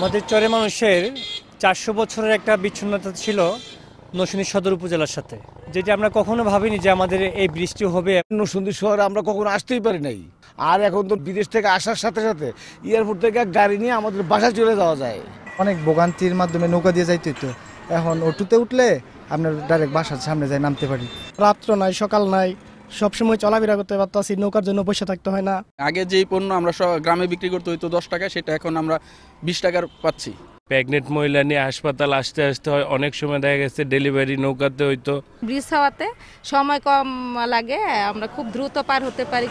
আমাদের চরে মানুষের ৪০০ বছরের একটা বিচ্ছিন্নতা ছিল নরসিংদী সদর উপজেলার সাথে, যেটা আমরা কখনো ভাবিনি যে আমাদের এই বৃষ্টি হবে। নরসিংদী শহরে আমরা কখনো আসতেই পারি নাই, আর এখন তো বিদেশ থেকে আসার সাথে সাথে এয়ারপোর্ট থেকে গাড়ি নিয়ে আমাদের বাসায় চলে যাওয়া যায়। অনেক ভোগান্তির মাধ্যমে নৌকা দিয়ে যাইতে হতো, এখন অটোতে উঠলে আপনার ডাইরেক্ট বাসার সামনে যাই নামতে পারি। রাত্র নাই সকাল নাই, সবসময় চলাফেরা করতে পারতাছি, নৌকার জন্য বসে থাকতে হয় না। আগে যেই পণ্য আমরা গ্রামে বিক্রি করতে হইতো 10 টাকা, সেটা এখন আমরা 20 টাকার পাচ্ছি। প্রেগনেন্ট মহিলা নিয়ে হাসপাতাল আসতে আসতে হয়, অনেক সময় দেখা গেছে ডেলিভারি নৌকাতে হইতো। ব্রিজ হওয়াতে সময় কম লাগে, আমরা খুব দ্রুত পার হতে পারি।